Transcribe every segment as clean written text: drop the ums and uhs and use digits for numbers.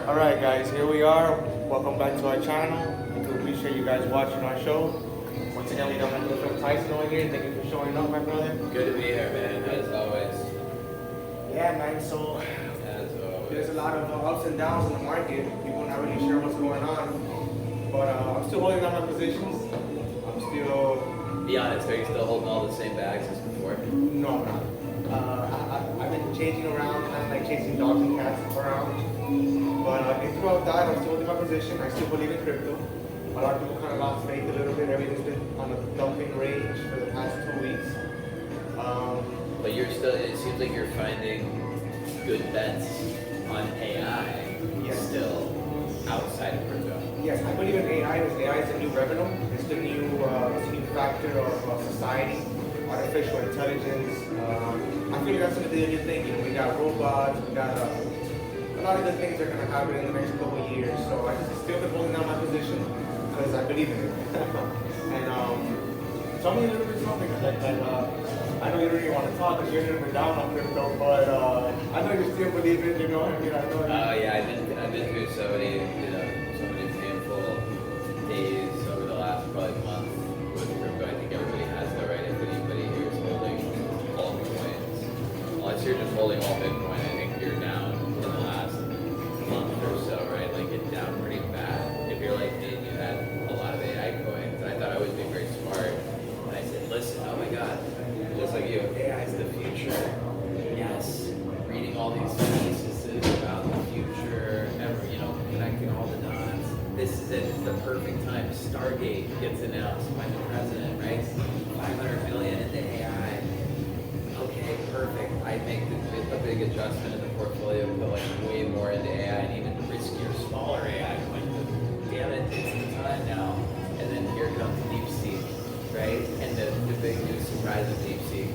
Alright guys, here we are. Welcome back to our channel. I do appreciate you guys watching our show. Once again, we got my good friend Tyson over here. Thank you for showing up, my brother. Good to be here, man, as always. Yeah, man, so As there's always. a lot of ups and downs in the market. People not really sure what's going on. But I'm still holding on my positions. I'm still... Be honest, are you still holding all the same bags as before? No, I'm not. I've been changing around, kind of like chasing dogs and cats around. But throughout that, I'm still holding my position. I still believe in crypto. A lot of people kind of lost faith a little bit. Everything's been on a dumping range for the past 2 weeks. But you're still, it seems like you're finding good bets on AI Yes. still outside of crypto. Yes, I believe in AI. AI is the new revenue. It's the new factor of society. Artificial intelligence. I feel that's going to be a new thing. You know, we got robots. We got a lot of good things are going to happen in the next couple of years. So I just still been holding down my position because I believe in it. And tell me a little bit something like that. I know you don't even want to talk because you're a little bit down on crypto, but I know you still believe it. You know, I mean, I know. Yeah, I've been through so many, so many painful days over the last probably month with crypto. I think everybody has that, right? If anybody here is holding all coins, unless you're just holding all Bitcoin, I think you're down in the last month or so, right? Like it's down pretty bad. If you're like me and you had a lot of AI coins, I thought I was being very smart, and I said, listen, oh my God, just like you, AI is the future. Yes, reading all these theses about the future, connecting all the dots. This is it. It's the perfect time. Stargate gets announced by the president, right? 500 million into AI. Okay, perfect. I make a big adjustment in the portfolio, put like way more into AI and even riskier, smaller AI. Like, damn it, it's the time now. And then here comes DeepSeek, right? And the big new surprise of DeepSeek.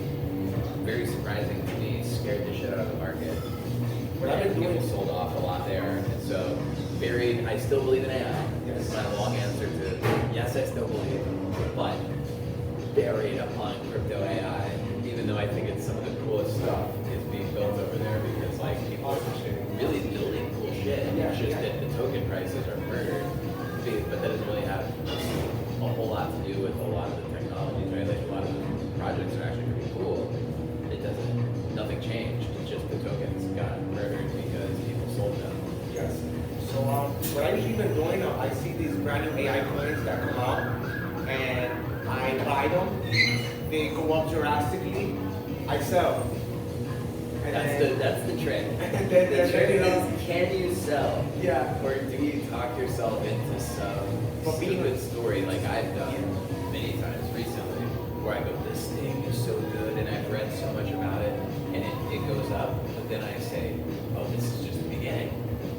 Very surprising to me, scared the shit out of the market. What I've been People doing- sold off a lot there. And so, I still believe in AI. This is my long answer to yes, I still believe, but buried upon crypto AI, even though I think it's some of the coolest stuff is being built over there because like people are really building cool shit. Yeah, It's just yeah. that the token prices are murdered. But that doesn't really have a whole lot to do with a lot of the technologies, right? Like a lot of the projects are actually pretty cool. Nothing changed. It's just the tokens got murdered because people sold them. Yes. So what I usually been doing, I see these brand new AI coins that come out, and I buy them. They go up drastically. I sell. And That's the trick. And then The trick you know, is, can you sell? yeah. Or do you talk yourself into some But being- stupid story like I've done many times recently, where I go, this thing is so good, and I've read so much about it, and it goes up, but then I say, oh, this is just the beginning,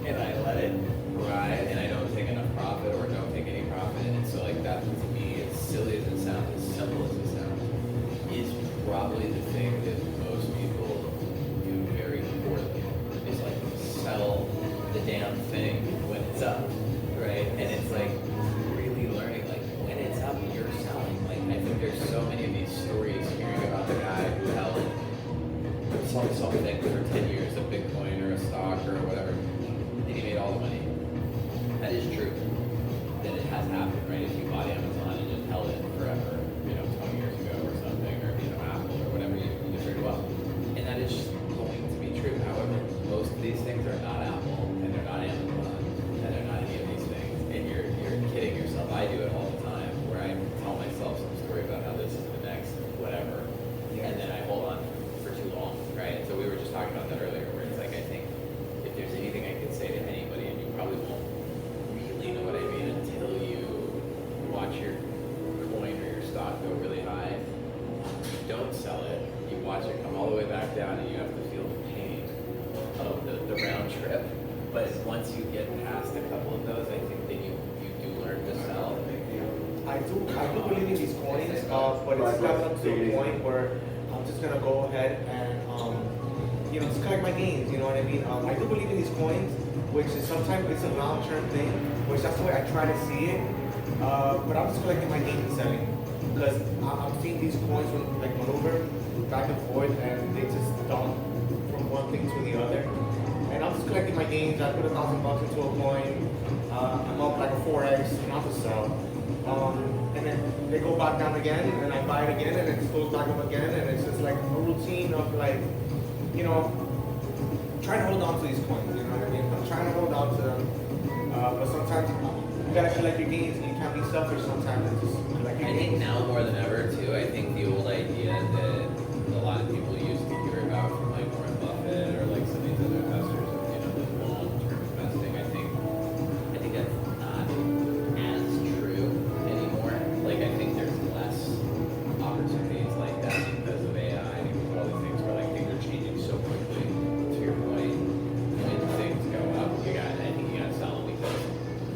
and I let it ride, and I don't take enough profit or don't take any profit in it. So like that to me, as silly as it sounds, as simple as it sounds, is probably the thing that most people do very poorly. Is like sell the damn thing when it's up, right? And it's like really learning like when it's up, you're selling. Like I think there's so many of these stories hearing about the guy who held something for 10 years, a Bitcoin or a stock or whatever, and he made all the money. That is true. That it has happened, right? If you bought Amazon and just held it forever, 20 years ago or something, or Apple or whatever, you did very well. And that is going to be true. However, most of these things are not Apple, and they're not Amazon, and they're not any of these things. And you're kidding yourself. I do it all the time, where I tell myself some story about how this is the next whatever, and then I hold on for too long, right? So we were just talking about that earlier, where it's like I think if there's anything I could say to anybody, and you probably won't really know what I mean until you watch your coin or your stock go really high. Don't sell it. You watch it come all the way back down, and you have to feel the pain of the round trip. But once you get past a couple of those, I think then you do learn to sell. I do believe in these coins, but it's gotten up to a point where I'm just gonna go ahead and just collect my gains. You know what I mean? I do believe in these coins, which is sometimes it's a long-term thing, which that's the way I try to see it. But I'm just collecting my gains and selling because I'm seeing these coins like maneuver back and forth, and they just dump from one thing to the other. And I'm just collecting my gains. I put $1,000 into a coin. I'm up like a 4x, not to sell. And then they go back down again, and I buy it again, and it goes back up again, and it's just like a routine of like, you know, trying to hold on to these coins. You know what I mean? I'm trying to hold on to them, but sometimes you gotta collect your gains, and you can't be selfish sometimes and just collect your I think gains. now more than ever too, I think the old idea that a lot of people used to hear about from like Warren Buffett or like some of these other investors of, you know, the long-term investing, I think that's not as true anymore. Like I think there's less opportunities like that because of AI, because of all these things where like things are changing so quickly. To your point, when things go up, I think you gotta sell them because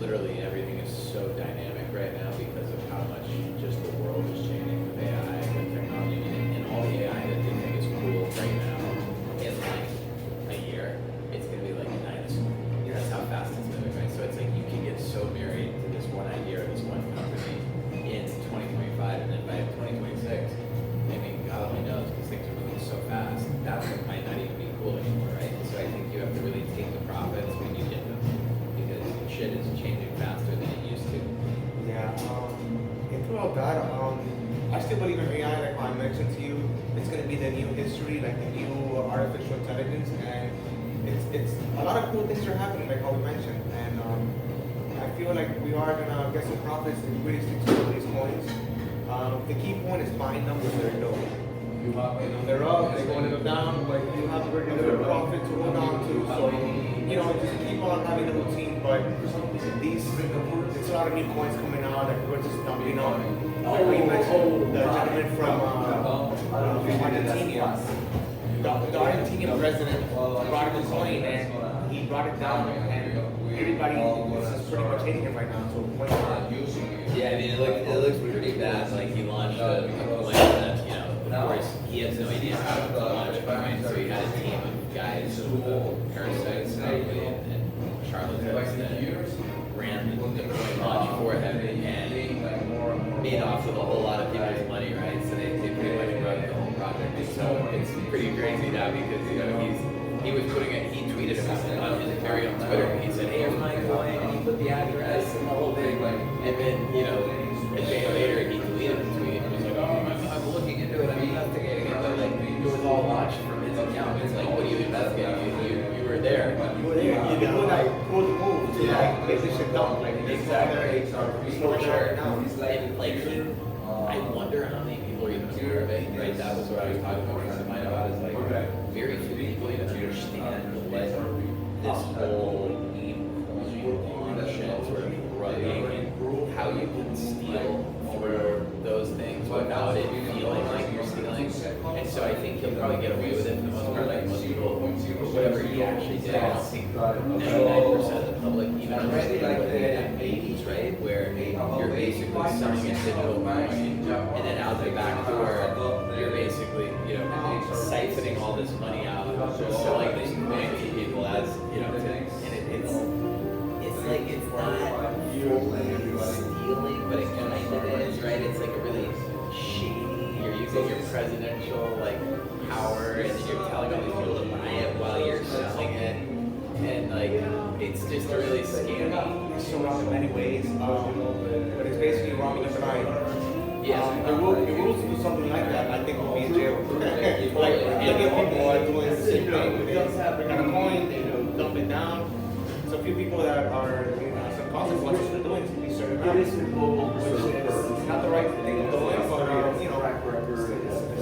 literally everything is so dynamic right now because of how much just the world is changing with AI, with technology, and all the AI that they think is cool right now. In like a year, it's gonna be like a dinosaur. That's how fast it's moving, right? So it's like you can get so married to this one idea or this one company in 2025, and then by 2026, I mean, God only knows because things are moving so fast. That might not even be cool anymore, right? So I think you have to really take the profits when you get them because shit is changing faster than it used to. Yeah, and throughout that, I still believe in AI, like I mentioned to you. It's going to be the new history, like the new artificial intelligence, and it's a lot of cool things are happening, like how we mentioned. And I feel like we are going to get some profits and really stick to these coins. The key point is buying them when they're low. You know, they're up, they're going to go down, but you have a good profit to hold on to. So, you know, just keep on having the routine, but it's a lot of new coins coming out that we're just dumping on. Like we mentioned, the gentleman from Argentina, the Argentinian president brought the coin and he brought it down, and everybody is pretty much hating him right now. So, Yeah, I mean, it looks pretty bad. Like he launched a coin that, you know, of course, he has no idea how to launch a coin, so he had a team of guys, parasites, probably, and charlatans that ran the coin launch for him and made off with a whole lot of people's money, right? So they pretty much broke the whole project. And so it's pretty crazy now because, you know, he was putting it, he tweeted about it on his very own Twitter. He said, "Hey, here's my coin," and he put the address and the whole thing. And then, you know, a day later, he deleted the tweet and was like, "Oh, I'm looking into it, I'm investigating it." But like, it was all launched from his account. It's like, what are you investigating? You were there. You were there. You know, like, pull the move to like make this shit dump. Like, Exactly. For sure. And like, I wonder how many people are even aware of it. Right? That was what I was talking to a friend of mine about. Is like, very few people even understand what this whole meme coin shit sort of running and how you can steal through those things without it feeling like you're stealing. And so I think he'll probably get away with it for the most part. Like most people, whatever he actually did, I don't think 99% of the public even understand what the babies, right? Where you're basically selling a digital coin, and then out the back door, you're basically, you know, siphoning all this money out, selling this coin to people as, you know, and it's like it's not fully stealing, but it kind of is, right? It's like a really shady. You're using your presidential like power, and then you're telling all these people to buy it while you're selling it, and like it's just really scammy. It's so wrong in many ways, but it's basically robbing the blind. Yeah. The rules to do something like that, I think, will be in jail. Like, many people are doing the same thing. They got a coin, they dump it down. So a few people that are, you know, some consequences for doing these certain amounts, which is not the right thing to do, but, you know.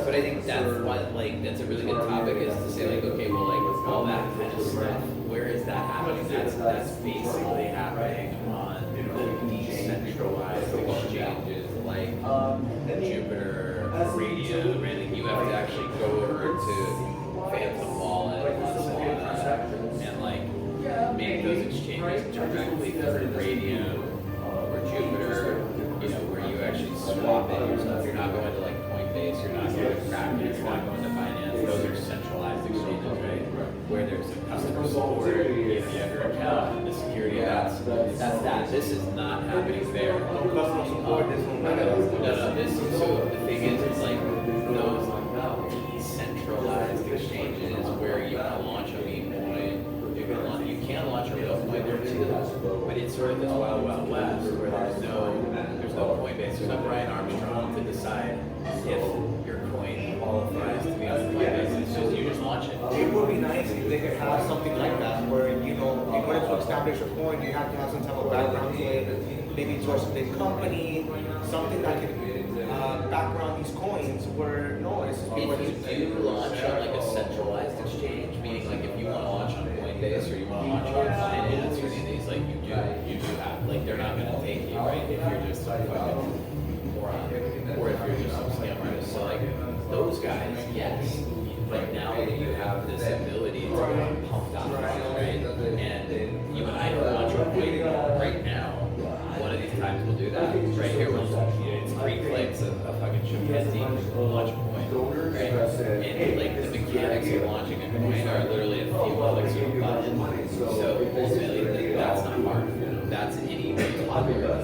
But I think that's what, like, that's a really good topic is to say, like, okay, well, like, all that kind of stuff, where is that happening? That's basically happening on the decentralized exchanges like Jupiter, Radium, right? Like, you have to actually go over to Phantom Wallet on Solana and, like, make those exchanges directly through Radium or Jupiter, you know, where you actually swap it yourself. You're not going to, like, Coinbase, you're not going to Kraken, you're not going to Binance. Those are centralized exchanges, right? Where there's a customer support, you have your account, and the security that's that. This is not happening there. No customer support, there's no none of that. No, this, so the thing is like those decentralized exchanges where you can launch a meme coin, you can sort of this wild, wild west where there's no Coinbase, there's no Brian Armstrong to decide if your coin qualifies to be on Coinbase. It's just you just launch it. It would be nice if they could have something like that where, you know, in order to establish a coin, you have to have some type of background to it, maybe towards a big company, something that can background these coins where, no, it's just people If you do launch on like a centralized exchange, meaning like if you want to launch on Coinbase or you want to launch on Binance or any of these, like you do have, like they're not going to take you, right, if you're just a fucking moron or if you're just some scam artist. So like those guys, yes. But now that you have this ability to pump that right? And you and I can launch a coin right now. One of these times we'll do that. Right here, it's 3 clicks of fucking Chimpanzee launch a coin. Right? And like the mechanics of launching a coin are literally a few clicks of a button. So ultimately, that's not hard. That's any popular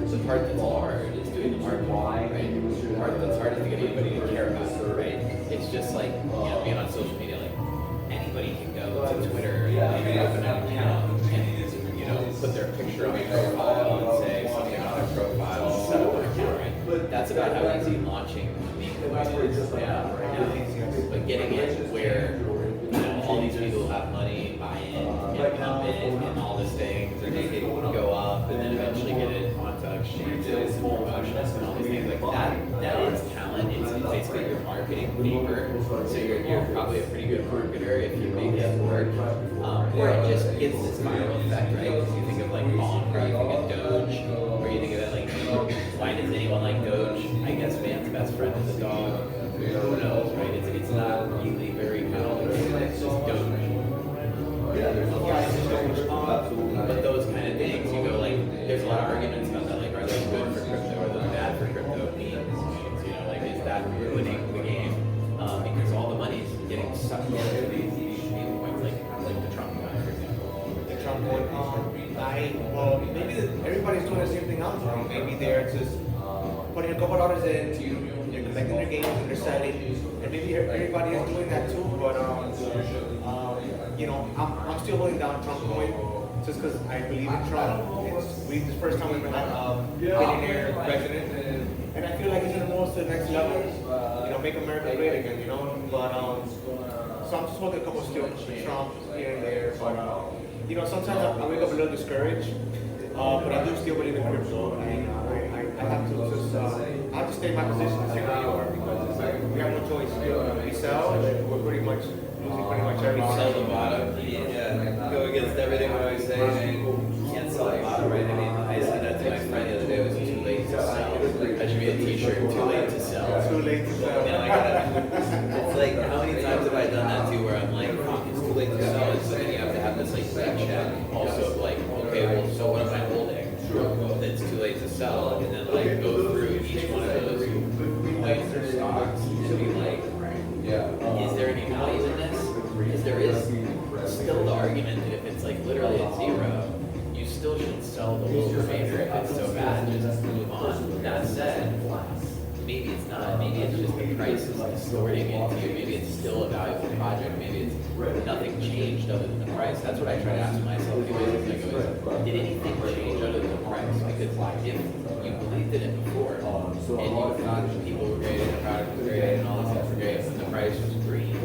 the part that's hard is doing the marketing, right? The part that's hard is to get anybody to care about it, right? It's just like, you know, being on social media, like anybody can go to Twitter and open an account and, you know, put their picture on their profile and say something on their profile, set up an account, right? That's about how easy launching the coin is now, right now. But getting it where, you know, all these people have money, buy in, and pump in, and all these things, and they can go up, and then eventually get it onto exchanges and promotions and all these things like that. That is talent. It's basically your marketing paper. So you're probably a pretty good marketer if you make it work. Or it just gives this viral effect, right? Because you think of like Bonk, or you think of Doge, or you think of that like, why does anyone like Doge? I guess man's best friend is a dog. Who knows, right? It's not really very complicated. It's just Doge. But those kind of things, you go like, there's a lot of arguments about that, like, are those good for crypto, are those bad for crypto memes, you know, like, is that ruining the game? Because all the money's getting sucked into these meme coins, like the Trump guy, for example. The Trump one, well, maybe everybody's doing the same thing I'm doing. Maybe they're just putting a couple dollars in, they're collecting their games and they're selling, and maybe everybody is doing that too, but, you know, I'm still holding down Trump coin just because I believe in Trump. It's the first time we've had a billionaire president, and I feel like he's gonna move us to the next level. You know, make America great again. You know, but so I'm just holding a couple still for Trump here and there. But you know, sometimes I wake up a little discouraged. But I do still believe in crypto. I have to stay in my position and stay where you are because it's like we have no choice. We sell, and we're pretty much losing pretty much everything. Sell the bottom. Yeah, go against everything we always say. You can't sell the bottom, right? I mean, I said that to my friend the other day. It was too late to sell. That should be a T-shirt. Too late to sell. Too late to sell. You know, it's like how many times have I done that too? Where I'm like, fuck, it's too late to sell. And so then you have to have this like check. Also, like, okay, well, so what am I holding? That's too late to sell, and then like go through each one of those coins or stocks and be like, is there any value in this? Because there is still the argument that if it's like literally at zero, you still should sell the whole remainder if it's so bad, just move on. That said, maybe it's not. Maybe it's just the price is distorting into you. Maybe it's still a valuable project. Maybe it's nothing changed other than the price. That's what I try to ask myself. Did anything change other than the price? Because if you believed in it before and you thought that people were great and the product was great and all this stuff was great and the price was green,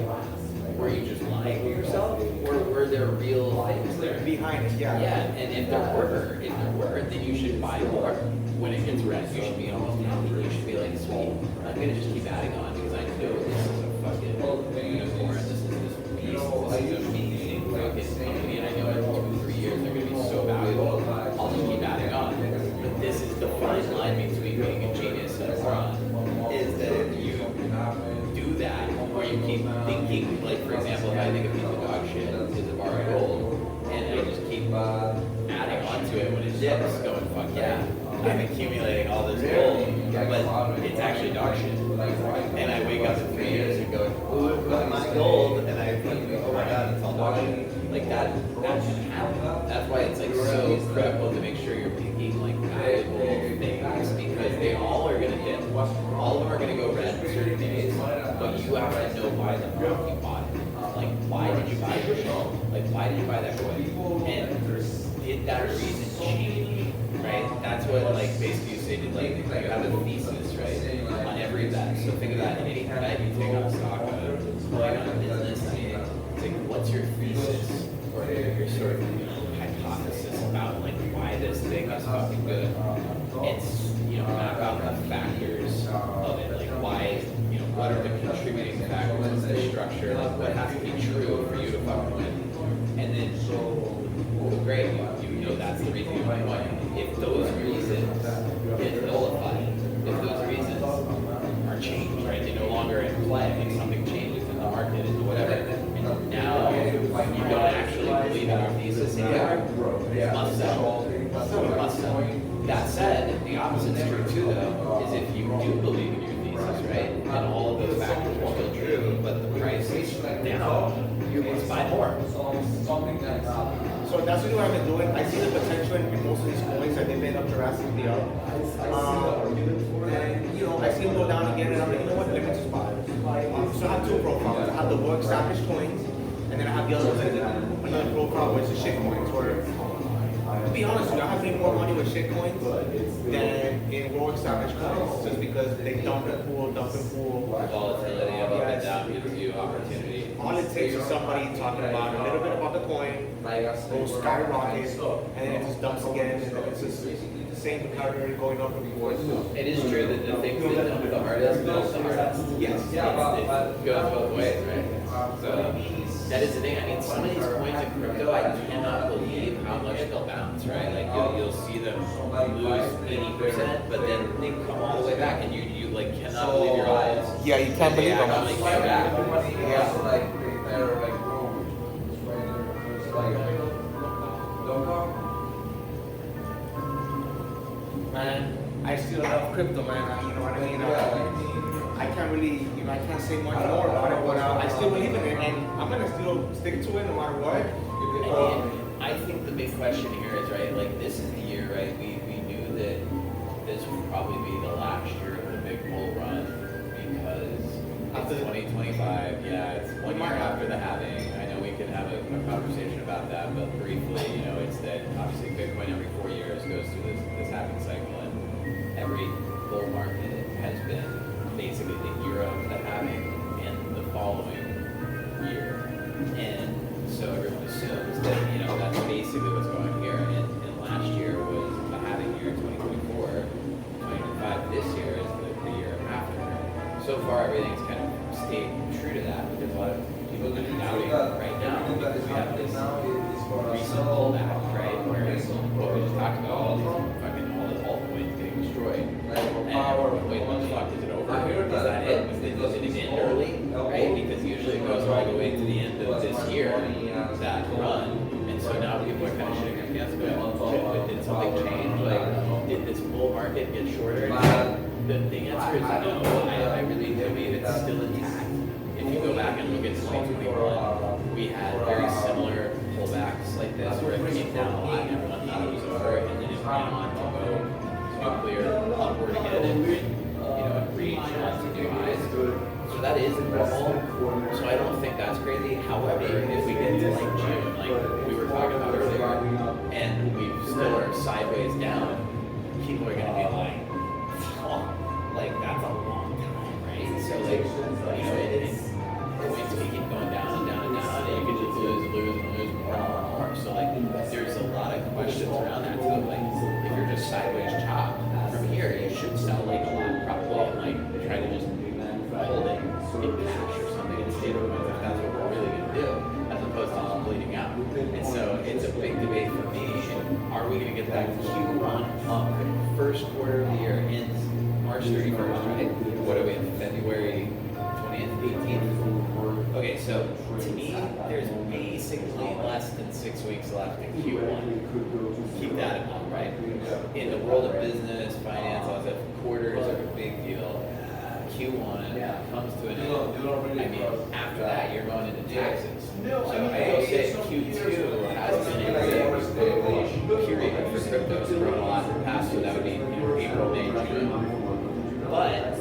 were you just lying to yourself, or were there real things there Behind it, yeah. Yeah, and if there were, then you should buy more. When it gets red, you should be almost happy. You should be like, sweet, I'm gonna just keep adding on because I know this is a fucking unicorn. This is this beast. This is amazing fucking company, and I know in 2 or 3 years they're gonna be so valuable. I'll just keep adding on. But this is the fine line between being a genius and a moron. Is that if you do that, or you keep thinking, like for example, if I think a piece of dog shit is a bar of gold, and I just keep adding on to it when it dips, going fuck yeah. I'm accumulating all this gold, but it's actually dog shit. And I wake up in 3 years and go, ooh, my gold, and I think, oh my god, it's all dog shit. Like that should happen. That's why it's like so critical to make sure you're picking like valuable things because they all are gonna dip. All of them are gonna go red for certain days, but you have to know why the fuck you bought it. Like, why did you buy it? Like, why did you buy that coin? And did that reason change, right? That's what like basically you say to like you have a thesis, right? On every bet. So think of that in any bet you take on stock, like on a business. I mean, it's like what's your thesis or your sort of hypothesis about like why this thing is fucking good? It's map out the factors of it, like why what are the contributing factors to the structure, like what has to be true for you to fucking win. And then great, you know that's the reason you might win. If those reasons get nullified, if those reasons are changed, right? They're no longer in play, and something changes in the market and whatever. And now you don't actually believe in our thesis anymore. You must sell. You must sell. That said, the opposite is true too though, is if you do believe in your thesis, right? And all of those factors are still true, but the price is down, you must buy more. So that's what I've been doing. I see the potential in most of these coins that they've been up drastically up. And I see them go down again, and I'm like, you know what? Let me just buy. So I have two profiles. I have the well established coins, and then I have the other ones. Another profile which is shit coins. Where, to be honest with you, I have made more money with shit coins than in well established coins, just because they dump and pool. Volatility of up and down gives you opportunity. All it takes is somebody talking about a little bit about the coin, goes skyrocket, and then it just dumps again, and then it's just the same comparator going up and forth. It is true that the things that dump the hardest build the hardest. Yes. It goes both ways, right? So that is the thing. I mean, some of these coins in crypto, I cannot believe how much they'll bounce, right? Like you'll see them lose 80%, but then they come all the way back, and you like cannot believe your eyes. Yeah, you can't believe them. Actually came back. Man, I still love crypto, man. You know what I mean? I can't really, I can't say much more about it, but I still believe in it, and I'm gonna still stick to it no matter what. I think the big question here is, right, like this is the year, right? We knew that this would probably be the last year of the big bull run because after 2025, yeah, it's 1 year after the halving. I know we can have a conversation about that, but briefly, it's that obviously Bitcoin every 4 years goes through this halving cycle, and every bull market has been basically the year of the halving and the following year. And so everyone assumes that, that's basically what's going on here. And last year was the halving year, 2024. 2025 this year is the year after. So far, everything's kind of stayed true to that because a lot of people are doubting right now because we have this recent pullback, right? Where what we just talked about, all the altcoins getting destroyed. And wait, what the fuck, is it over? Is that it? Was it end early? Right? Because usually it goes all the way to the end of this year, that run. And so now people are kind of shitting their pants about, did something change? Like, did this bull market get shorter? The answer is no. I really believe it's still intact. If you go back and look at 2021, we had very similar pullbacks like this where it came down a lot and everyone thought it was over, and then it went on to go nuclear upward again and reach onto new highs. So that is normal. So I don't think that's crazy. However, if we get to like June, like we were talking about earlier, and we still are sideways down, people are gonna be like, like that's a long time, right? So like, it's going to keep going down and down and down, and you can just lose more and more. So like, there's a lot of questions around that too. Like, if you're just sideways chopped from here, you should sell like a lot probably, and like try to just hold it in cash or something in stablecoins if that's what we're really gonna do, as opposed to just bleeding out. And so it's a big debate for me. Are we gonna get that Q1 pump? First quarter of the year ends March 31st, right? What are we in February 20th, 18th? Okay, so to me, there's basically less than 6 weeks left in Q1. Keep that in mind, right? In the world of business, finance, all that, quarters are a big deal. Q1 comes to an end. I mean, after that, you're going into taxes. So I will say Q2 has been a good period for crypto. It's grown a lot in the past, so that would be April, May, June. But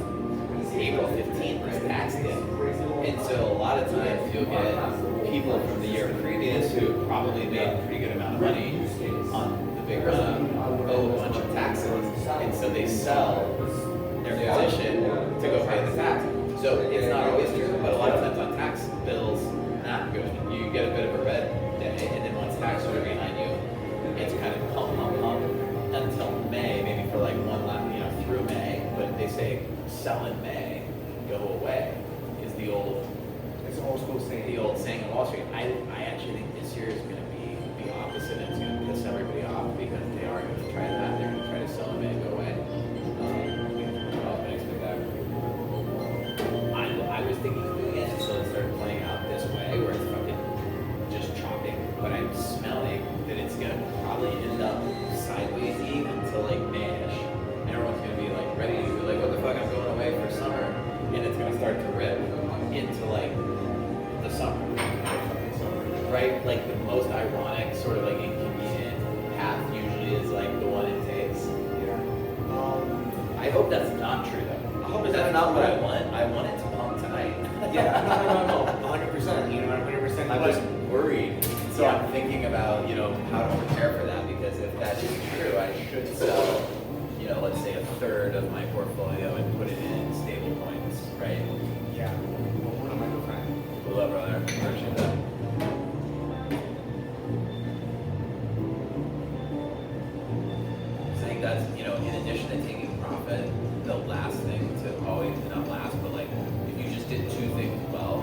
April 15th is tax day. And so a lot of times you'll get people from the year previous who probably made a pretty good amount of money on the big run owe a bunch of taxes. And so they sell their position to go pay the tax. So it's not always true, but a lot of times on tax bills, not good. You get a bit of a red day, and then once taxes are behind you, it's kind of pump until May, maybe for like one lap, through May. But they say sell in May, go away, is the old school saying. The old saying of Wall Street. I actually think this year is going to be the opposite. It's going to piss everybody off because they are going to try that. They're going to try to sell them and go away. I was thinking of doing it until it started playing out this way, where it's fucking just chopping. But I'm smelling that it's going to probably end up sideways until like May-ish. And everyone's going to be like ready to be like, what the fuck, I'm going away for summer. And it's going to start to rip into like the summer. Right? Like the most ironic, sort of like inconvenient path usually is like the one it takes. Yeah. I hope that's not true though. I hope that's not what I want. I want it to pump tonight. Yeah, no, 100%. 100%. I was worried. So I'm thinking about, how to prepare for that, because if that is true, I should sell, let's say a third of my portfolio and put it in stable coins, right? Yeah. Well, what am I going to find? Cool up, brother. Appreciate that. I think that's, in addition to taking profit, the last thing to always, not last, but like, if you just did two things well,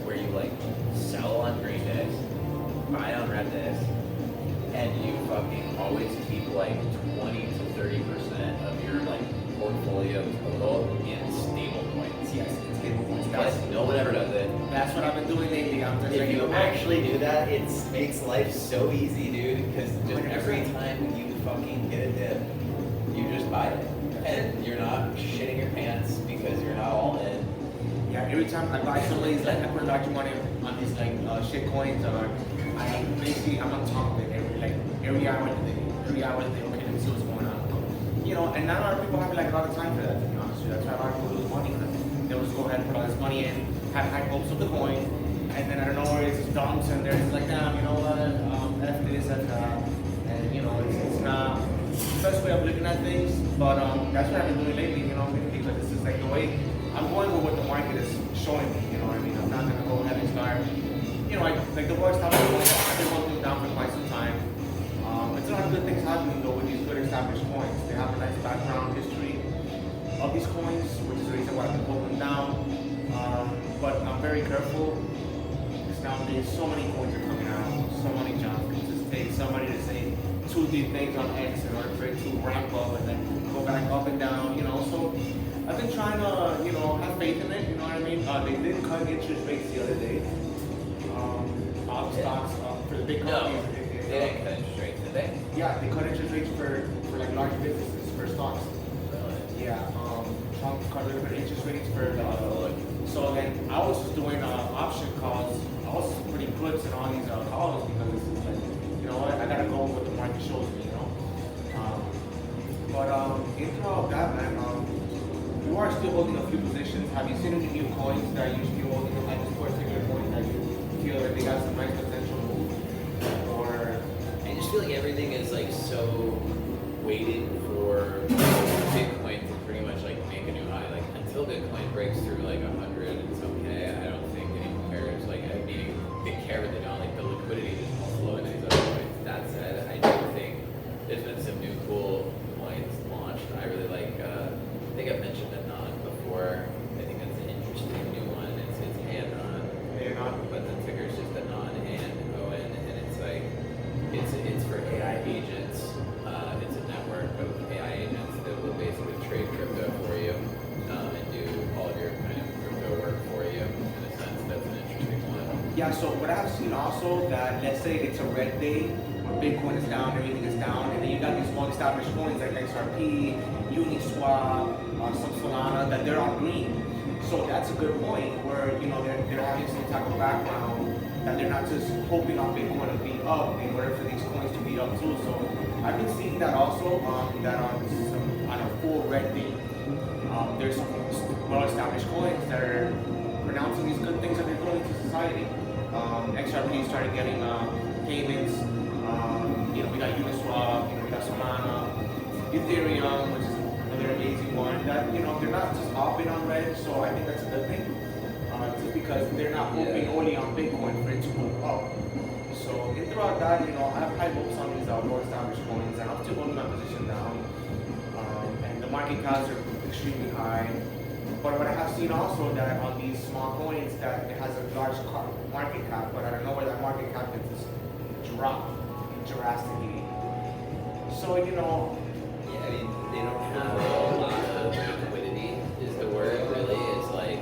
where you like sell on green days, buy on red days, and you fucking always keep like 20 to 30% of your like portfolio total in stable coins. Yes, it's stable coins. But no one ever does it. That's what I've been doing lately. I'm just If you actually do that, it makes life so easy, dude, because just 100%. every time you fucking get a dip, you just buy it. And you're not shitting your pants because you're not all in. Yeah, every time I buy some of these, like I put large money on these like shit coins, or I'm on top of it every hour of the day. Every hour of the day, okay, let me see what's going on. And not a lot of people have like a lot of time for that, to be honest with you. That's why a lot of people lose money on it. They'll just go ahead and put all this money in, have high hopes of the coin, and then I don't know where it's just dumps and they're just like, damn, you know what, F this, F that. And it's not the best way of looking at things, but that's what I've been doing lately, because this is like the way I'm going with what the market is showing me, what I mean? I'm not gonna go ahead and start, like the boys talking about, I've been holding them down for quite some time. It's a lot of good things happening though with these good established coins. They have a nice background history of these coins, which is the reason why I've been holding them down. But I'm very careful because nowadays so many coins are coming out, so many jumps. It just takes somebody to say 2-3 things on X in order for it to ramp up and then go back up and down, So I've been trying to, have faith in it, you know what I mean? They did cut interest rates the other day. All the stocks for the big companies. They didn't cut interest rates, did they? Yeah, they cut interest rates for like large businesses, for stocks. Yeah, Trump cut a little bit of interest rates for so then I was just doing option calls. I was just putting puts in all these calls because it's just like, I gotta go with what the market shows me, But into all that, man, you are still holding a few positions. Have you seen any new coins that you should be holding, like this particular coin that you feel like they got some nice potential move? Or I just feel like everything is like so weighted for Bitcoin to pretty much like make a new high. Like until Bitcoin breaks through like 100, it's okay. I don't think anyone cares. Like I mean, they care, but they don't. Like the liquidity just won't flow into these other coins. That said, I do think there's been some new cool coins launched. I really like. I think I've mentioned Anon before. I think that's an interesting new one. It's Anon, but the ticker is just Anon and it's like it's for AI agents. It's a network of AI agents that will basically trade crypto for you and do all of your kind of crypto work for you. In a sense, that's an interesting one. yeah, so what I've seen also that let's say it's a red day where Bitcoin is down, everything is down, and then you got these well-established coins like XRP, Uniswap, some Solana that they're on green. So that's a good point where they're having some type of background that they're not just hoping on Bitcoin to be up in order for these coins to be up too. So I've been seeing that also that on a full red day, there's some well-established coins that are pronouncing these good things that they're doing to society. XRP started getting payments. We got Uniswap, we got Solana, Ethereum, which is another amazing one. That they're not just hopping on Red, so I think that's a good thing. Just because they're not hoping only on Bitcoin for it to move up. So throughout that, I have high hopes on these more established coins, and I'm still holding my position down. And the market caps are extremely high. But what I have seen also that on these small coins that it has a large market cap, but I don't know where that market cap is just dropped drastically. So Yeah, I mean, they don't have a lot of liquidity. Is the word really? It's like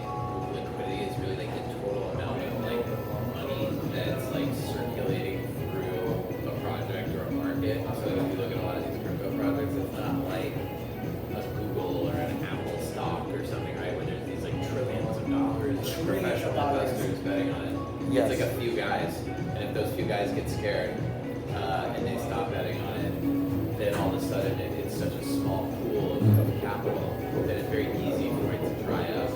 liquidity is really like the total amount of like money that's like circulating through a project or a market. So if you look at a lot of these crypto projects, it's not like a Google or an Apple stock or something, right? Where there's these like trillions of dollars of professional investors betting on it. Yes. It's like a few guys, and if those few guys get scared and they stop betting on it, then all of a sudden it's such a small pool of capital that it's very easy for it to dry up,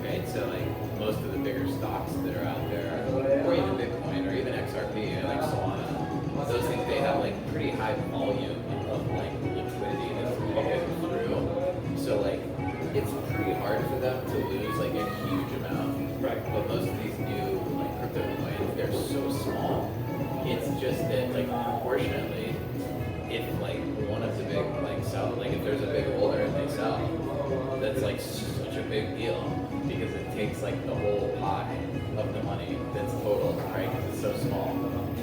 right? So like most of the bigger stocks that are out there, or even Bitcoin, or even XRP, like Solana, those things, they have like pretty high volume of like liquidity that's moving through. So like it's pretty hard for them to lose like a huge amount. Right. But most of these new like crypto coins, they're so small. It's just that like proportionately, if like one of the big like sell, like if there's a big holder and they sell, that's like such a big deal because it takes like the whole pie of the money that's total, right? Because it's so small,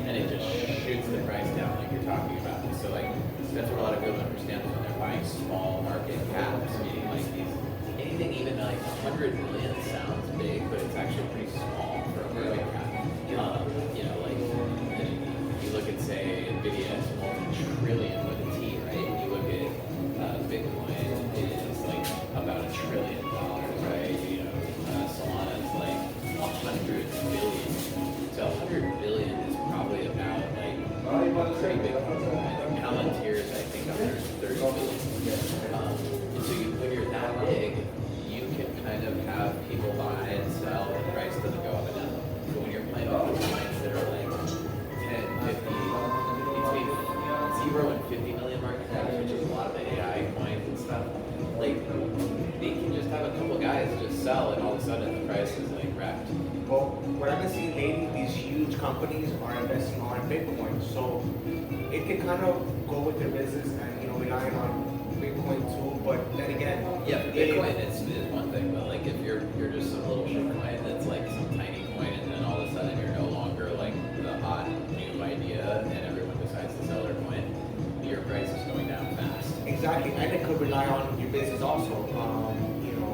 and it just shoots the price down like you're talking about. So like that's what a lot of people understand when they're buying small market caps, meaning like these anything even like 100 million sounds big, but it's actually pretty small for a market cap. Like you look at say Nvidia, it's multi-trillion with a T, right? You look at Bitcoin, it is like about $1 trillion, right? Solana is like 100 billion. So 100 billion is probably about like pretty big. And Palantir's I think under 30 billion. And so when you're that big, you can kind of have people buy and sell, and the price doesn't go up and down. But when you're playing with coins that are like 10, 50, between 0 and 50 million market caps, which is a lot of the AI coins and stuff, like they can just have a couple guys just sell, and all of a sudden the price is like wrecked. Well, what I've been seeing lately, these huge companies are investing on Bitcoin, so it can kind of go with their business and relying on Bitcoin too. But then again, yeah, Bitcoin is one thing, but like if you're just some little shit coin that's like some tiny coin, and then all of a sudden you're no longer like the hot new idea, and everyone decides to sell their coin, your price is going down fast. Exactly, and it could rely on your business also.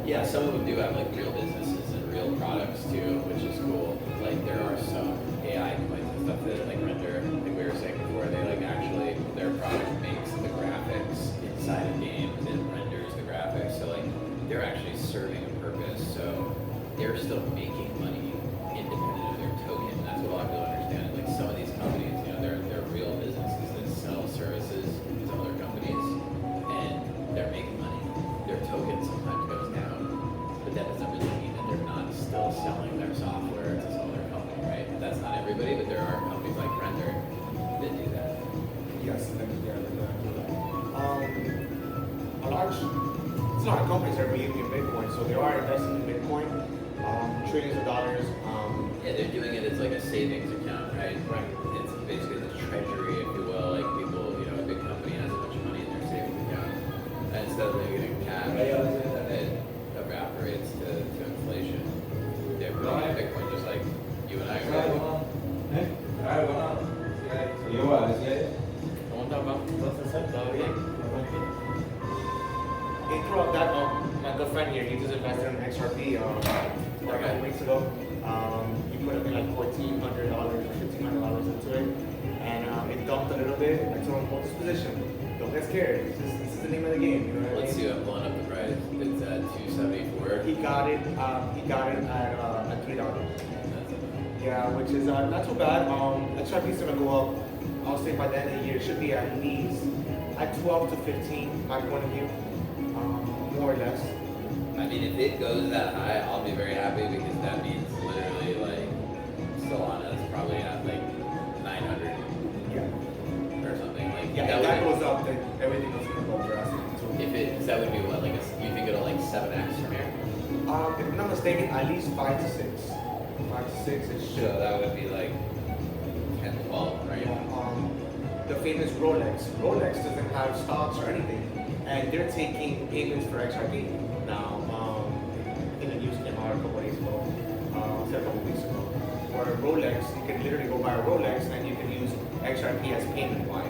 Yeah, some of them do have like real businesses and real products too, which is cool. Like there are some AI coins and stuff that like render, like we were saying before, they like actually their product makes the graphics inside a game and it renders the graphics. So like they're actually serving a purpose. So they're still making money independent of their token. That's what a lot of people understand. Like some of these companies, they're real businesses that sell services to other companies and they're making money. Their token sometimes goes down, but that doesn't really mean that they're not still selling their software to some other company, right? That's not everybody, but there are companies like Render that do that. Yes, they're do that. It's not companies that are believing in Bitcoin, so they are investing in Bitcoin, trillions of dollars. Yeah, they're doing it as like a savings account, right? Right. It's basically the treasury, if you will. Like people, a big company has a bunch of money in their savings account, and instead of leaving it in cash, it evaporates to inflation. They're putting in Bitcoin just like you and I are. Throughout that, my good friend here, he just invested in XRP like a couple weeks ago. He put up like $1,400 or $1,500 into it, and it dumped a little bit. I told him, hold this position. Don't get scared. This is the name of the game. You know what Let's I mean? see, I'm blowing up the price. It's at 274. He got it. He got it at $3. Yeah, which is not too bad. XRP is gonna go up. I'll say by the end of the year, it should be at least at 12 to 15. My point of view, more or less. I mean, if it goes that high, I'll be very happy because that means literally like Solana is probably at like 900 Yeah. or something. Like Yeah, if that would, goes up, then everything else is gonna go drastically too. if it, that would be what, like, you think it'll like 7x from here? If I'm not mistaken, at least 5 to 6. 5 to 6 is So that would be like 10, 12, right? the famous Rolex. Rolex doesn't have stocks or anything, and they're taking payments for XRP now. I think the news came out a couple days ago, a couple weeks ago, where Rolex, you can literally go buy a Rolex and you can use XRP as payment wise.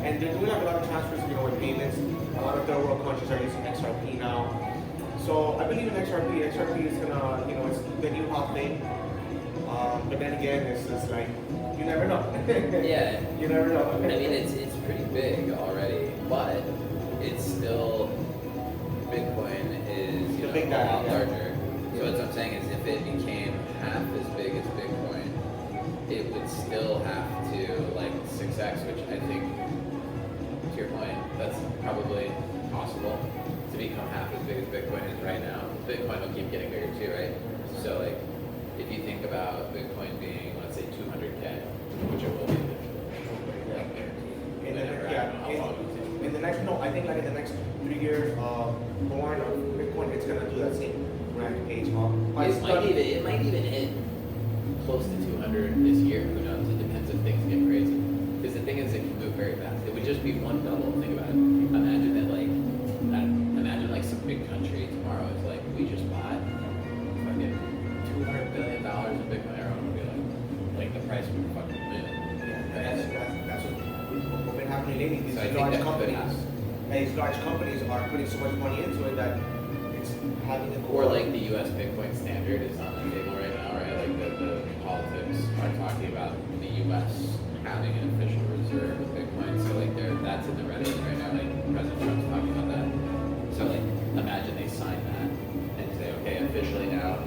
And they're doing like a lot of transfers, with payments. A lot of third world countries are using XRP now. So I believe in XRP. XRP is gonna, it's the new hot thing. But then again, it's just like, you never know. Yeah. You never know. I mean, it's pretty big already, but it's still, Bitcoin is The big a guy, lot yeah. larger. So what I'm saying is if it became half as big as Bitcoin, it would still have to like 6x, which I think, to your point, that's probably possible to become half as big as Bitcoin is right now. Bitcoin will keep getting bigger too, right? So like, if you think about Bitcoin being, let's say 200K, which it will be In the, whenever, I yeah, don't know how long it'll take. in the next, no, I think like in the next 3 years, born of Bitcoin, it's gonna do that same rank page up. It might even hit close to 200 this year. Who knows? It depends if things get crazy. Because the thing is, it can move very fast. It would just be one double. Think about it. Imagine that, like, some big country tomorrow is like, we just bought fucking $200 billion in Bitcoin. Everyone would be like the price would fucking move. That's what's been happening lately. These So I think large that could companies, happen. these large companies are putting so much money into it that it's having to go Or up. like the U.S. Bitcoin standard is on the table right now, right? Like the politics are talking about the U.S. having an official reserve of Bitcoin. So like that's in the Reddit right now. Like President Trump's talking about that. So like imagine they sign that and say, okay, officially now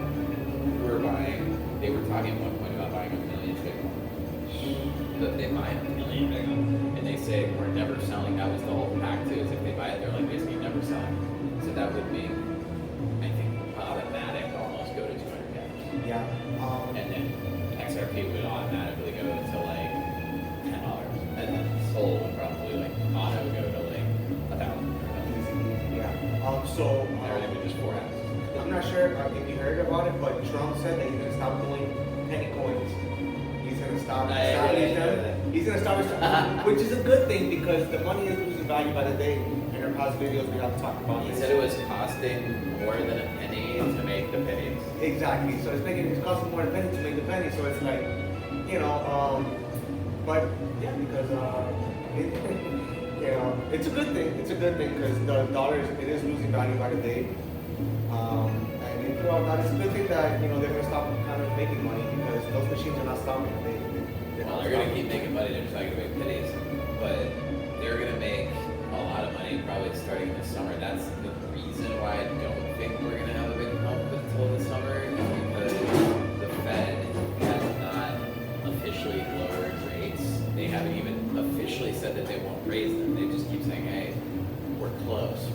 we're buying. They were talking at one point about buying 1 million Bitcoin. But they buy 1 million Bitcoin, and they say we're never selling. That was the whole pact too. Is if they buy it, they're like basically never selling. So that would make, I think, automatic almost go to 200K. Yeah. And then XRP would automatically go to like $10. And then Sol would probably like auto go to like 1,000. Yeah. So Everything would just 4x. I'm not sure if you heard about it, but Trump said that he's gonna stop doing penny coins. He's gonna stop. He's gonna stop, which is a good thing because the money is losing value by the day. In our past videos, we have talked about He this. said it was costing more than a penny to make the pennies. Exactly. So it's costing more than a penny to make the penny. So it's like, but yeah, because it's a good thing. It's a good thing because the dollar it is losing value by the day. And throughout that, it's a good thing that they're gonna stop kind of making money because those machines are not stopping. Well, they're gonna keep making money. They're just not gonna make pennies, but they're gonna make a lot of money probably starting this summer. That's the reason why I don't think we're gonna have a big pump until the summer, is because the Fed has not officially lowered rates. They haven't even officially said that they won't raise them. They just keep saying, hey, we're close,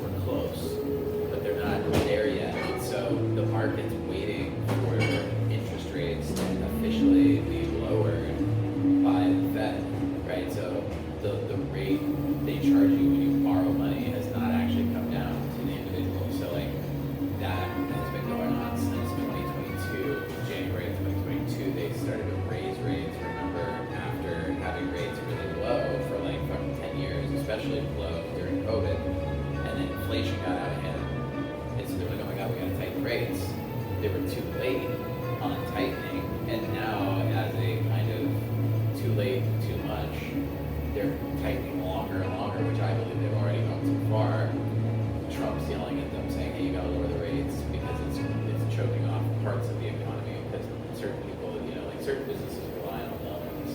but they're not there yet. So the market's waiting for interest rates to officially be lowered by the Fed, right? So the rate they charge you when you borrow money has not actually come down to the individual. So like that has been going on since 2022, January 2022. They started to raise rates. Remember, after having rates really low for like fucking 10 years, especially low during COVID, and then inflation got out of hand. And so they're like, oh my god, we gotta tighten rates. They were too late on tightening, and now as a kind of too late, too much, they're tightening longer and longer, which I believe they've already gone too far. Trump's yelling at them saying, hey, you gotta lower the rates because it's choking off parts of the economy because certain people, like certain businesses rely on loans.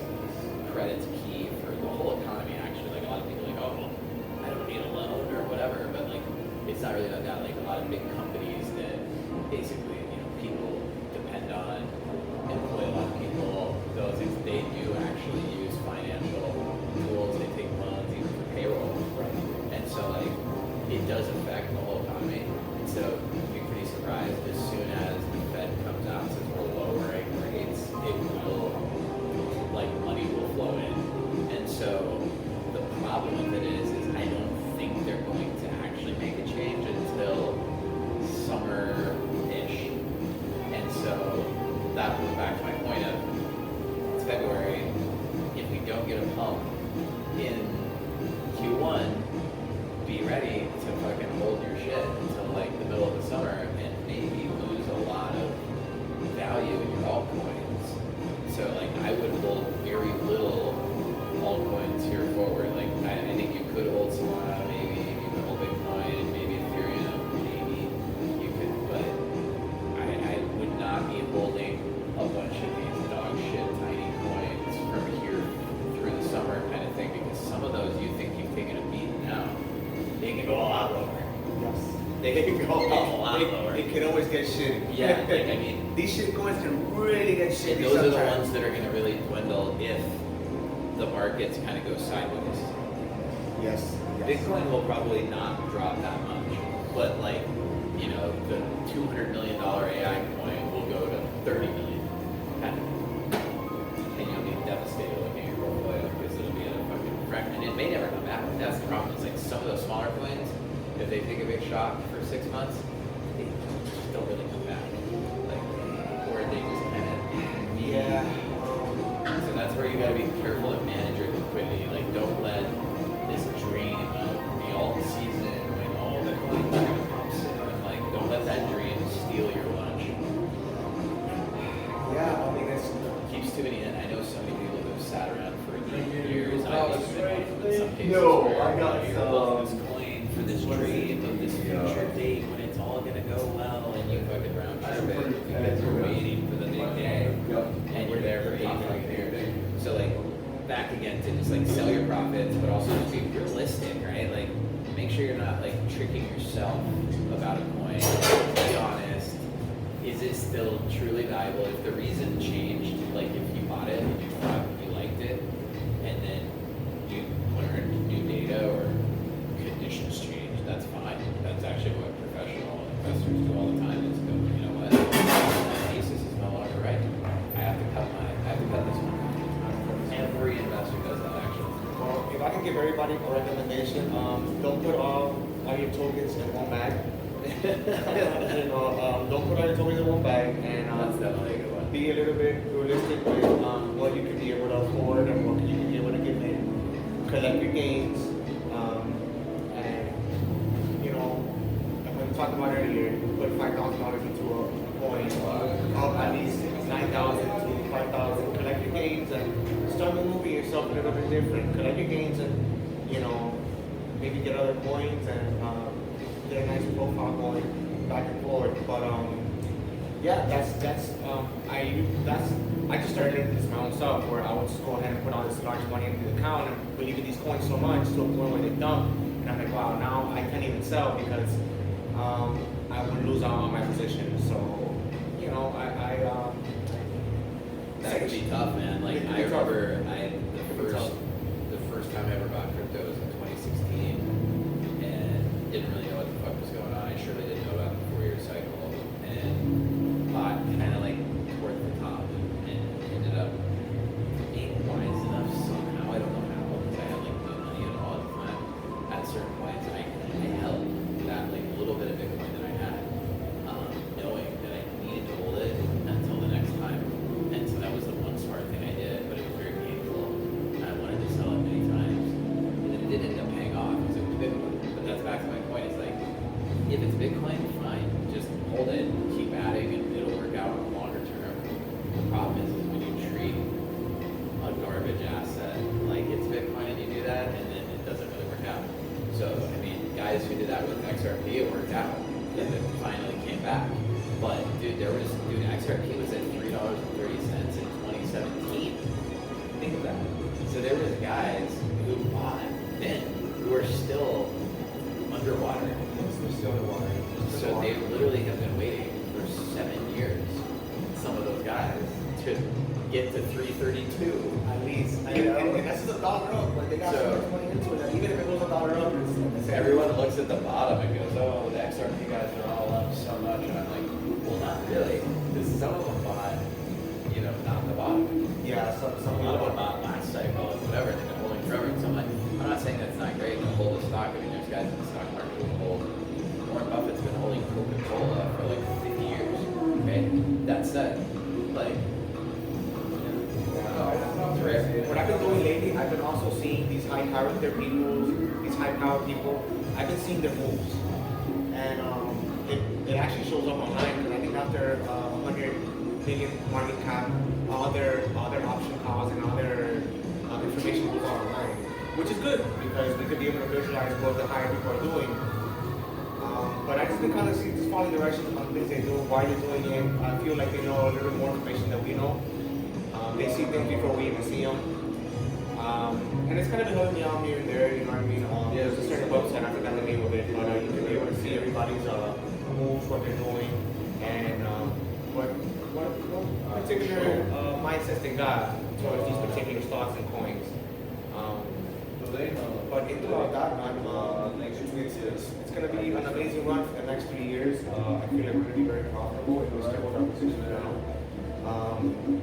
Credit's key for the whole economy actually. Like a lot of people are like, oh, well, I don't need a loan or whatever, but like it's not really about that. Like a lot of big companies that basically, people depend on, employ a lot of people, those things, they do actually use financial tools. They take loans even for payroll. And so like it does affect the whole economy. And so it'd be pretty a lot lower. It can always get shitty. Yeah, like, I mean, these shit coins can really get shitty. and those are the sometimes. ones that are going to really dwindle if the markets kind of go sideways. Yes. Bitcoin will probably not drop that much, but like, you know, the $200 million AI coin will go to 30 million, kind of. And you'll be devastated looking at your portfolio because it'll be at a fucking fraction. And it may never come back. That's the problem. It's like some of those smaller coins, if they take a big shock for 6 months, they just don't really come back. Like, or they just kind of. Yeah. So that's where you gotta be careful to manage your liquidity. Like, don't let this dream of the alt season when all the coins are gonna pump soon, like, don't let that dream steal your lunch. Yeah, I mean, it's. Keeps tuning in. I know so many people who've sat around for years. I used to be in some cases No, where I got you're some. holding this coin for this dream of this future date when it's all gonna go well, and you fucking round trip it because you're waiting for the big day, and you're there for 8 fucking years. So like, back again to just like sell your profits, but also just be realistic, right? Like, make sure you're not like tricking yourself about a coin. Be honest. Is it still truly valuable? If the reason changed, like if you bought it and you thought you liked it, and then you learned new data or conditions changed, that's fine. That's actually what professional investors do all the time. Is go, you know what? My thesis is no longer right. I have to cut this one. Every investor does that actually. Well, if I can give everybody a recommendation, don't put all your tokens in one bag. You know, don't put all your tokens in one bag, and That's definitely a good one. be a little bit realistic with what you can be able to afford and what you can be able to give in. Collect your gains, and you know, like we talked about earlier, put $5,000 into a coin, up at least 9,000 to 5,000. Collect your gains and start moving yourself a little bit different. Collect your gains and you know, maybe get other coins and get a nice profile going back and forth. But yeah, I just started doing this my own self where I would just go ahead and put all this large money into the account and believe in these coins so much to a point where they dump, and I'm like, wow, now I can't even sell because I would lose out on my position. So you know, That could be tough, man. Like, It could I be tough. remember be tough. the first time I ever bought crypto was in 2016, and didn't really know what the fuck was going on. I surely didn't know about the 4-year cycle, and bought kind of like towards the top, and ended up being wise enough somehow. I don't know how, because I had like no money at all at the time. At certain points, I held that like little bit of Bitcoin that I had, knowing that I needed to hold it until the next time. And so that was the one smart thing I did, but it was very painful. I wanted to sell it many times. And then it did end up paying off because it was Bitcoin. But that's back to my point. It's like, if it's Bitcoin, fine. Just hold it, keep adding, and it'll work out on the longer term. The problem is when you treat a garbage asset like it's Bitcoin and you do that, and then it doesn't really work out. So, I mean, guys who did that with XRP, it worked out. And it finally came back. But, dude, XRP was at $3.30 in 2017. Think of that. So there was guys who bought then who are still underwater. So they literally have been waiting for 7 years, some of those guys, to get to 332. at least, and that's just a dollar up. Like they got so much money into it that even if it goes a dollar up, it's Everyone looks at the bottom and goes, oh, the XRP guys are all up so much. And I'm like, well, not really. Because some of them bought, you know, not the bottom. Yeah, some A lot of them bought last cycle and whatever, and they've been holding forever. And so I'm like, I'm not saying that's not great to hold a stock. I mean, there's guys in the stock market who hold. Warren Buffett's been holding Coca-Cola for like 50 years. Okay? That said, like, it's rare. What I've been doing lately, I've been also seeing these high character people, these high power people. I've been seeing their moves, and it actually shows up online because I think after 100 million market cap, all their option calls and all their information goes online, which is good because we could be able to visualize what the higher people are doing. But I just been kind of just following directions on things they do, why they're doing it. I feel like they know a little bit more information than we know. They see things before we even see them. And it's kind of been helping me out here and there, you know what I mean? There's a certain website, I forgot the name of it, but you can be able to see everybody's moves, what they're doing, and what particular mindsets they got towards these particular stocks and coins. But in throughout that, man, it's going to be an amazing run for the next 3 years. I feel like we're going to be very profitable and we still hold our position now.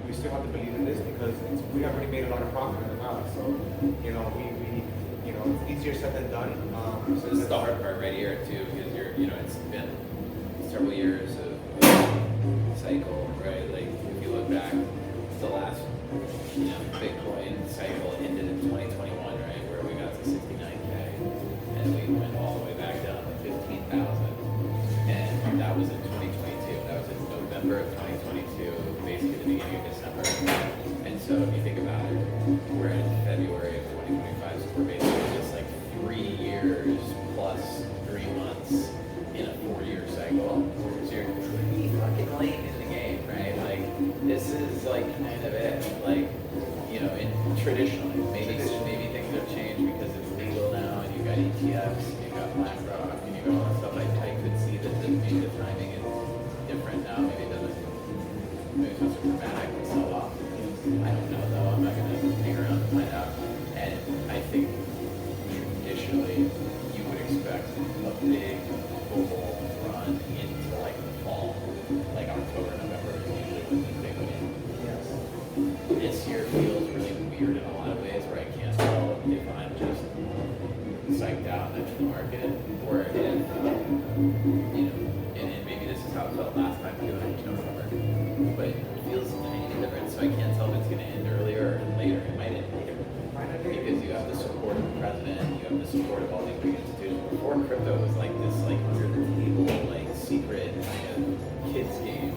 We still have to believe in this because we have already made a lot of profit in the past. So, you know, it's easier said than done. So this is the hard part right here too, because it's been several years of cycle, right? Like if you look back, the last, Bitcoin cycle ended in 2021, right? Where we got to 69K, and we went all the way back down to 15,000, and that was in 2022. That was in November of 2022, basically the beginning of December. And so if you think about it, we're in February of 2025, so we're basically just like 3 years plus 3 months in a 4-year cycle. So you're pretty fucking late in the game, right? Like this is like kind of it. Like, traditionally, maybe things have changed because it's legal now, and you got ETFs, and you got BlackRock, and you got all that stuff. I could see that maybe the timing is different now. Maybe it doesn't. Maybe it's not so dramatic and sell off. I don't know though. I'm not gonna hang around to find out. And I think traditionally you would expect a big global run into like the fall, like October, November is usually when the big win. Yes. This year feels really weird in a lot of ways where I can't tell if I'm just psyched out in the market or if, and maybe this is how it felt last time too, I don't remember. But it feels tiny different, so I can't tell if it's going to end earlier or later. It might end later. Because you have the support of the president, you have the support of all these big institutions. Before crypto was like this like under the table, like secret kind of kids game.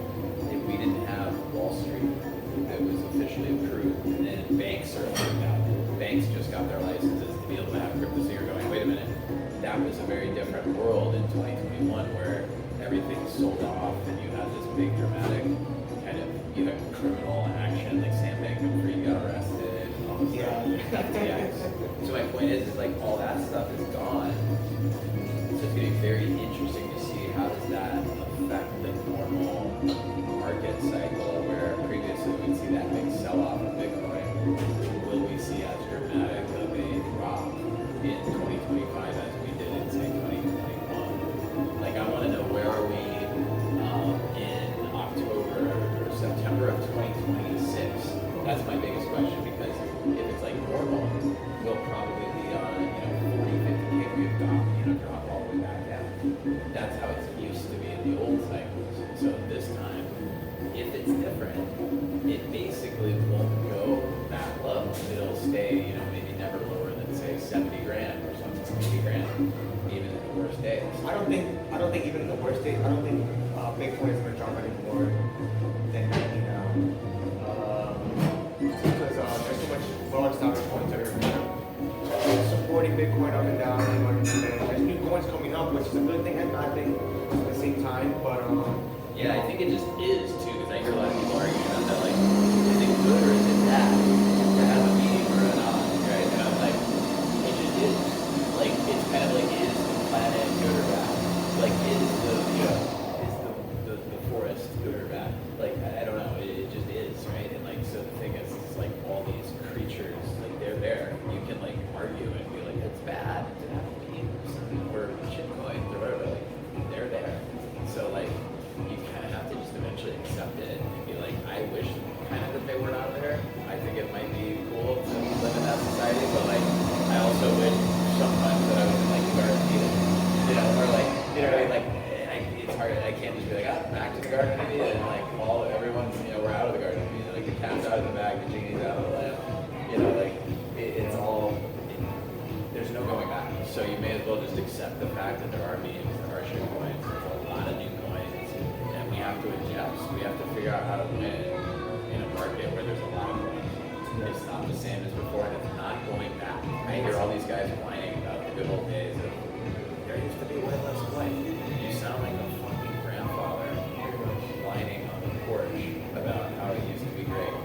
If we didn't have Wall Street that was officially approved, and then banks are approved now. Banks just got their licenses to be able to have crypto. So you're going, wait a minute, that was a very different world in 2021 where everything sold off and you had this big dramatic kind of criminal action, like Sam Bankman-Fried got arrested. Yeah. So my point is like all that stuff is gone. So it's going to be very interesting to see how does that affect the normal market cycle where previously we'd see that big sell-off of Bitcoin. Will we see as dramatic of a drop in 2025 as we did in say 2021? Like I want to know where are we in October or September of 2026? That's my biggest question because if it's like normal, we'll probably be on 40, 50K. We've dropped all the way back down. That's how it's used to be in the old cycles. So this time, if it's different, it basically won't go that low. It'll stay, maybe never lower than say 70 grand or something, 80 grand, even in the worst days. I don't think even in the worst days, I don't think Bitcoin is going to drop any more than 90 now. Because there's so much well-established coins that are supporting Bitcoin up and down, and there's new coins coming up, which is a good thing and bad thing at the same time. But yeah, I think it just is too, because I hear a lot of people arguing about that, like, is it good or is it bad to have a meeting or a non, right? And I'm like, it just is. Like, it's kind of like, is the planet good or bad? Like, is the forest good or bad? Like, I don't know, it just is, right? And like, so the thing is, it's like all these creatures, like they're there. You can like argue and be like, it's bad to have memes or shitcoins or whatever, like, they're there. So like, you kind of have to just eventually accept it and be like, I wish kind of that they were not there. I think it might be cool to live in that society, but like, I also wish sometimes that I was in like the Garden of Eden, or like, like, it's hard. I can't just be like, back to the Garden of Eden, and like everyone's, we're out of the Garden of Eden, like the cat's out of the bag, the genie's out of the lamp, like it's all. There's no going back. So you may as well just accept the fact that there are memes, there are shitcoins, there's a lot of new coins, and we have to adjust. We have to figure out how to win in a market where there's a lot of coins. It's not the same as before, and it's not going back. I hear all these guys whining about the good old days of there used to be way less coin. You sound like a fucking grandfather whining on the porch about how it used to be great,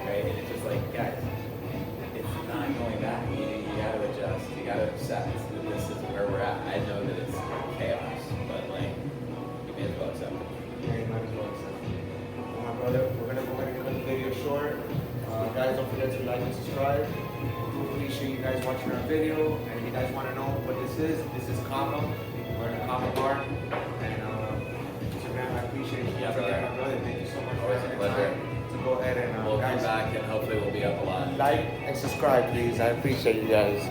right? And it's just like, guys, it's not going back. You gotta adjust. You gotta accept that this is where we're at. I know that it's chaos, but like, you may as to like and subscribe. We appreciate you guys watching our video. And if you guys want to know what this is Kama. We're in a Kama bar. And so man, I appreciate you. Yeah, Again, brother. my brother. Thank you so much for Always a having the pleasure. time to go ahead and We'll guys, come back and hopefully we'll be up a lot. like and subscribe, please. I appreciate you guys.